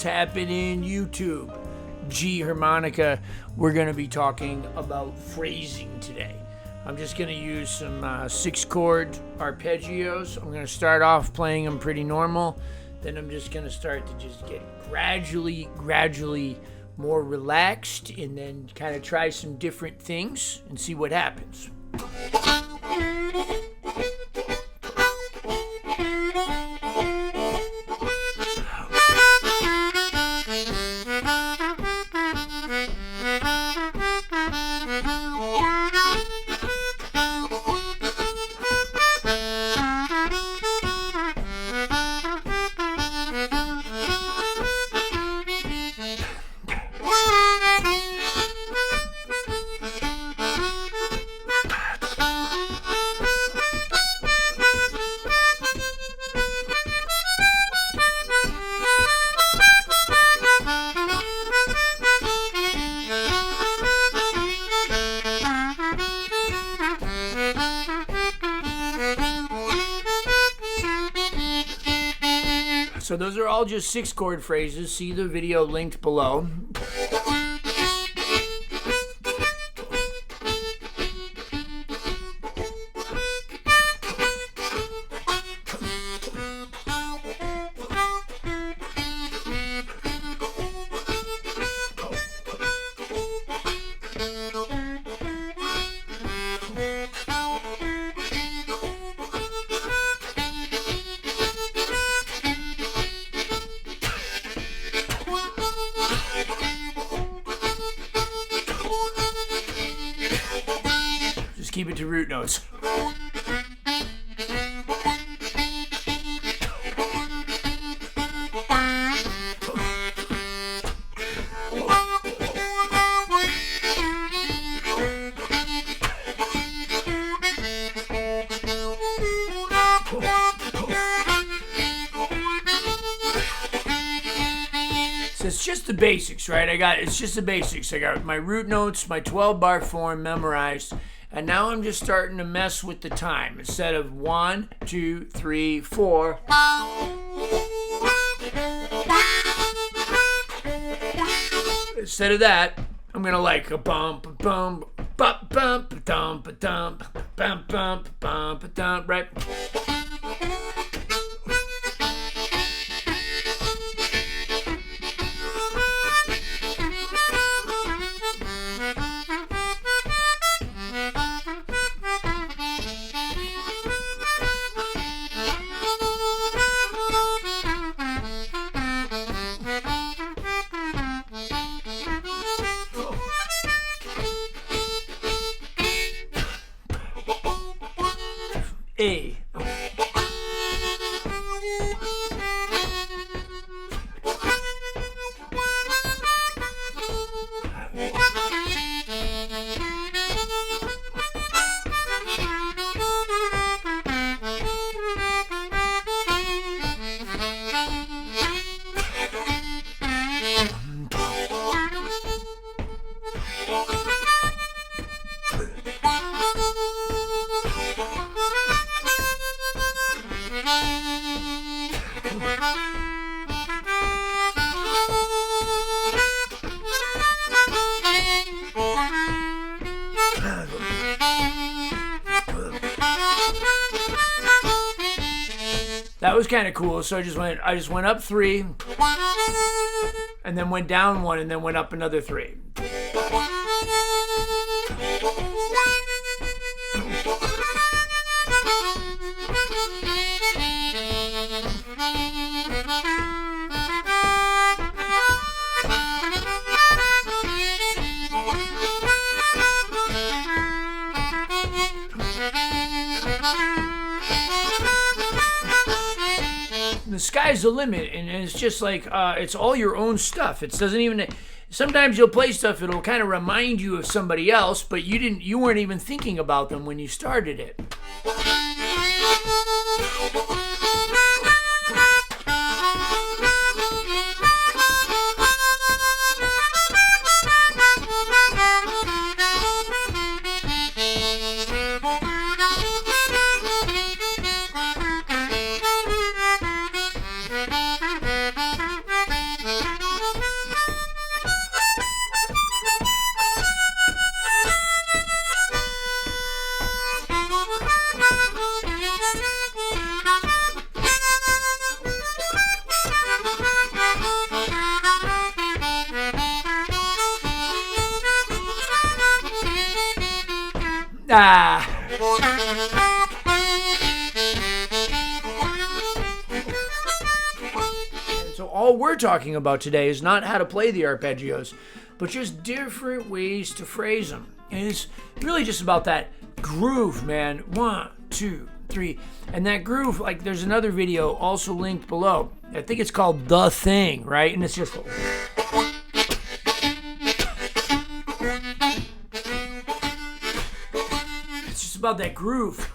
happening, YouTube? G Harmonica. We're going to be talking about phrasing today. I'm just going to use some 6-chord arpeggios. I'm going to start off playing them pretty normal. Then I'm just going to start to just get gradually more relaxed, and then kind of try some different things and see what happens. So those are all just 6-chord phrases. See the video linked below. Keep it to root notes. So it's just the basics, right? It's just the basics. I got my root notes, my 12-bar form memorized. And now I'm just starting to mess with the time. Instead of 1, 2, 3, 4. Instead of that, I'm gonna like a bump, bump, bump, bump, dump, dump, bump, bump, bump, dump, right? A. That was kind of cool. So I just went up 3, and then went down 1, and then went up another 3. The sky's the limit, and it's just like it's all your own stuff. It doesn't even. Sometimes you'll play stuff, it'll kind of remind you of somebody else, but you weren't even thinking about them when you started it. So all we're talking about today is not how to play the arpeggios, but just different ways to phrase them. And it's really just about that groove, man. 1, 2, 3. And that groove, like there's another video also linked below. I think it's called The Thing, right? And it's just... It's just about that groove.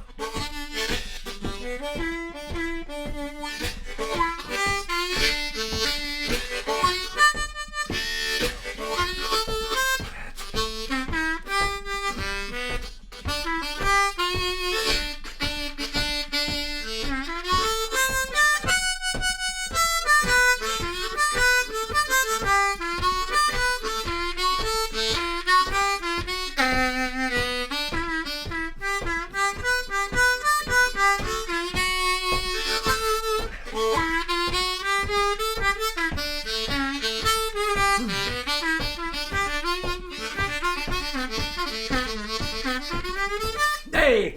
Hey!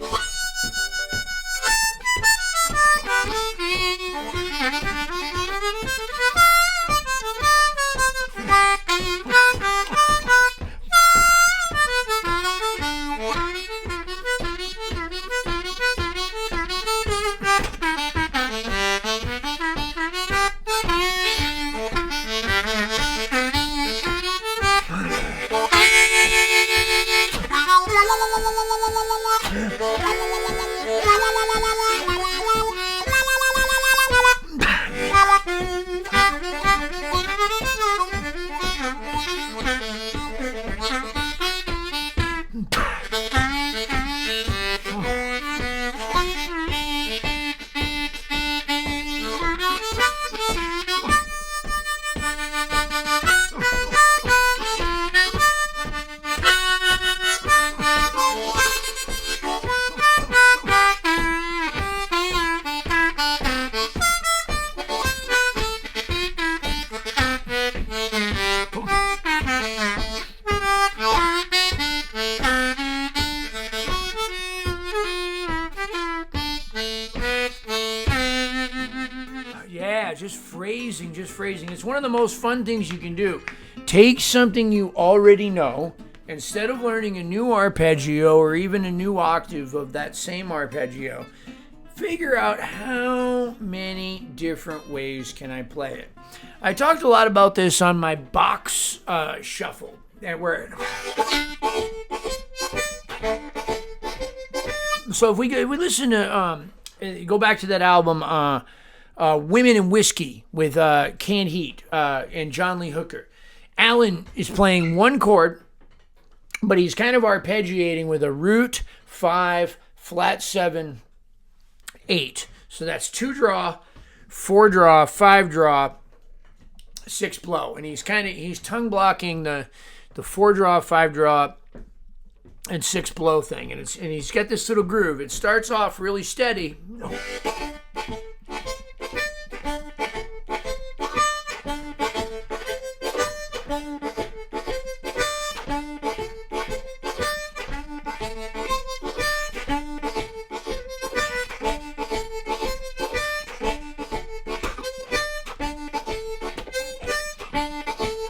Yeah, just phrasing. It's one of the most fun things you can do. Take something you already know, instead of learning a new arpeggio or even a new octave of that same arpeggio, figure out how many different ways can I play it. I talked a lot about this on my box shuffle, where... So if we listen to, go back to that album, Women and Whiskey with Canned Heat and John Lee Hooker. Alan is playing one chord, but he's kind of arpeggiating with a root, 5, flat 7, 8. So that's 2 draw, 4 draw, 5 draw, 6 blow. And he's tongue blocking the 4 draw, 5 draw, and 6 blow thing. And he's got this little groove. It starts off really steady.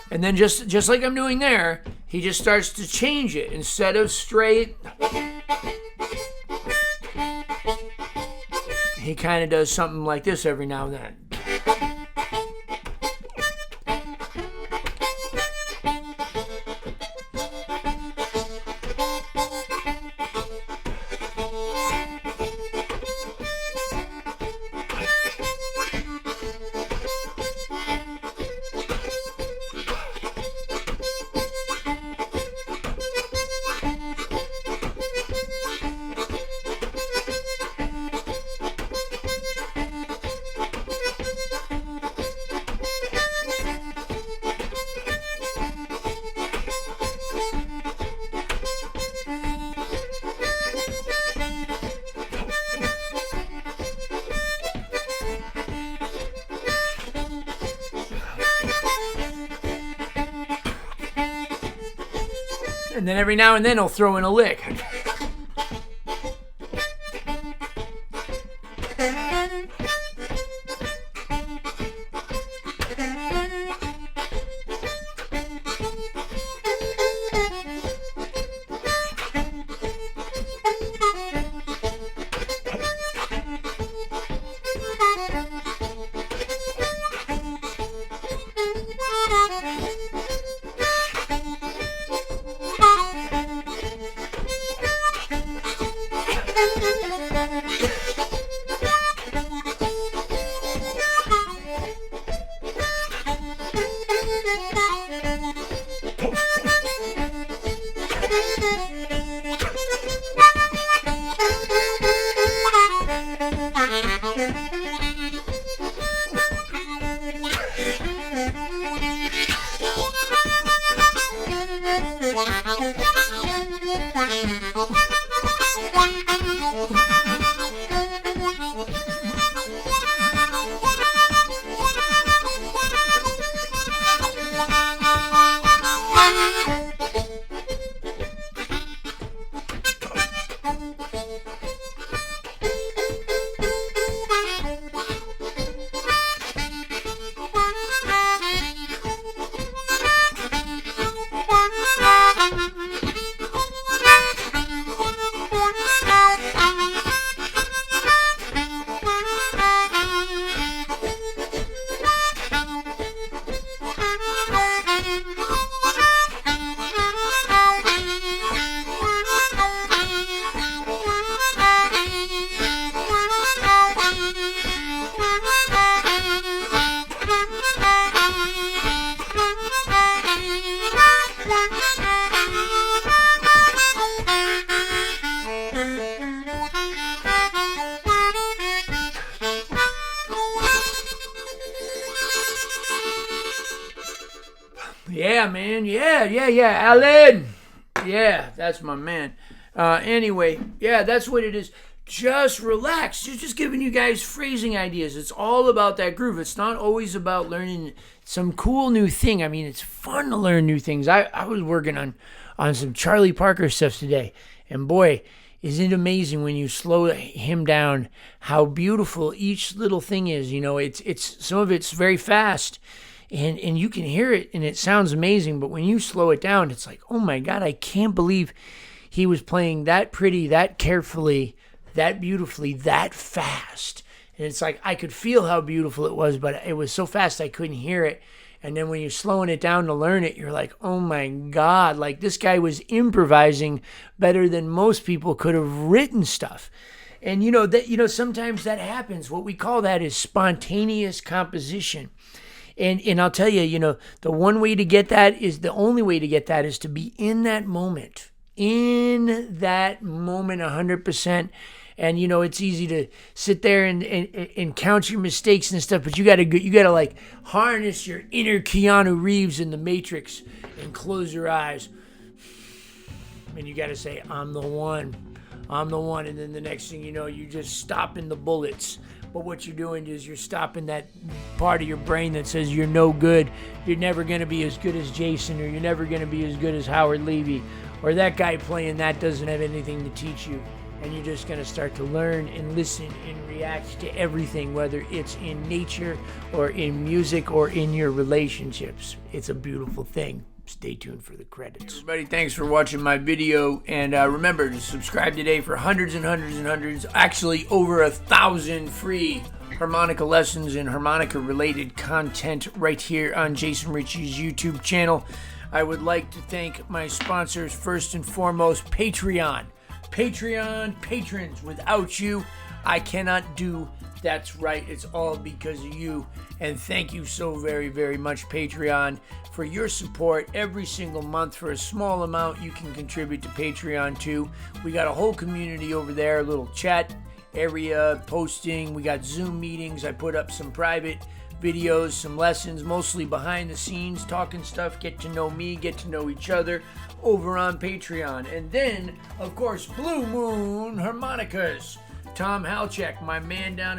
And then just like I'm doing there, he just starts to change it. Instead of straight, he kind of does something like this every now and then. And then every now and then he'll throw in a lick. Yeah, man. Yeah. Alan. Yeah, that's my man. Anyway, yeah, that's what it is. Just relax. Just giving you guys phrasing ideas. It's all about that groove. It's not always about learning some cool new thing. I mean, it's fun to learn new things. I was working on some Charlie Parker stuff today, and boy, isn't it amazing when you slow him down how beautiful each little thing is. You know, it's some of it's very fast. And you can hear it, and it sounds amazing. But when you slow it down, it's like, oh my God, I can't believe he was playing that pretty, that carefully, that beautifully, that fast. And it's like I could feel how beautiful it was, but it was so fast I couldn't hear it. And then when you're slowing it down to learn it, you're like, oh my God, like this guy was improvising better than most people could have written stuff. And sometimes that happens. What we call that is spontaneous composition. And I'll tell you, the only way to get that is to be in that moment 100%. And, it's easy to sit there and count your mistakes and stuff, but you gotta like harness your inner Keanu Reeves in the Matrix and close your eyes. And you gotta say, I'm the one. And then the next thing you know, you just stopping the bullets. But what you're doing is you're stopping that part of your brain that says you're no good. You're never going to be as good as Jason, or you're never going to be as good as Howard Levy, or that guy playing that doesn't have anything to teach you. And you're just going to start to learn and listen and react to everything, whether it's in nature or in music or in your relationships. It's a beautiful thing. Stay tuned for the credits. Everybody, thanks for watching my video, and remember to subscribe today for hundreds and hundreds and hundreds, actually over 1,000 free harmonica lessons and harmonica related content right here on Jason Ricci's YouTube channel. I would like to thank my sponsors, first and foremost, Patreon patrons. Without you, I cannot do. That's right, it's all because of you. And thank you so very, very much, Patreon, for your support every single month. For a small amount, you can contribute to Patreon too. We got a whole community over there, a little chat area, posting. We got Zoom meetings. I put up some private videos, some lessons, mostly behind the scenes, talking stuff, get to know me, get to know each other over on Patreon. And then, of course, Blue Moon Harmonicas. Tom Halchak, my man down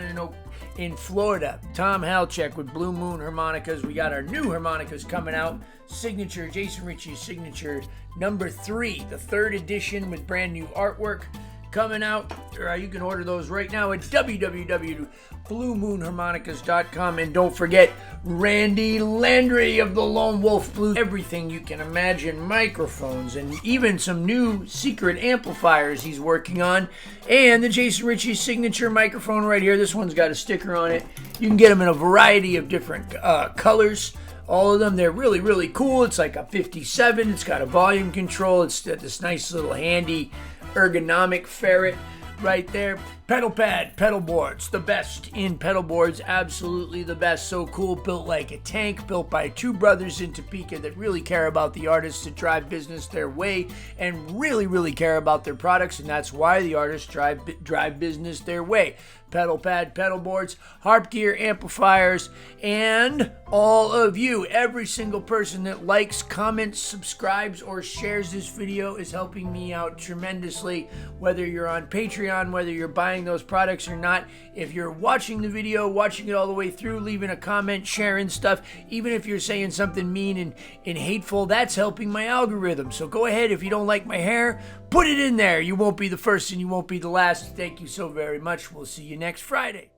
in Florida. Tom Halchak with Blue Moon Harmonicas. We got our new harmonicas coming out. Signature, Jason Ricci's signature number 3, the 3rd edition with brand new artwork coming out. You can order those right now at www.bluemoonharmonicas.com. And don't forget Randy Landry of the Lone Wolf Blues. Everything you can imagine, microphones, and even some new secret amplifiers he's working on. And the Jason Ricci signature microphone right here. This one's got a sticker on it. You can get them in a variety of different colors. All of them, they're really, really cool. It's like a 57. It's got a volume control. It's got this nice little handy ergonomic ferret. right there. Pedal pad, pedal boards, the best in pedal boards, absolutely the best. So cool, built like a tank, built by two brothers in Topeka that really care about the artists to drive business their way and really care about their products, and that's why the artists drive business their way. Pedal pad, pedal boards, harp gear, amplifiers, and all of you, every single person that likes, comments, subscribes, or shares this video is helping me out tremendously, whether you're on Patreon, whether you're buying those products or not. If you're watching the video, watching it all the way through, leaving a comment, sharing stuff, even if you're saying something mean and hateful, that's helping my algorithm. So go ahead, if you don't like my hair, put it in there. You won't be the first and you won't be the last. Thank you so very much. We'll see you next Friday.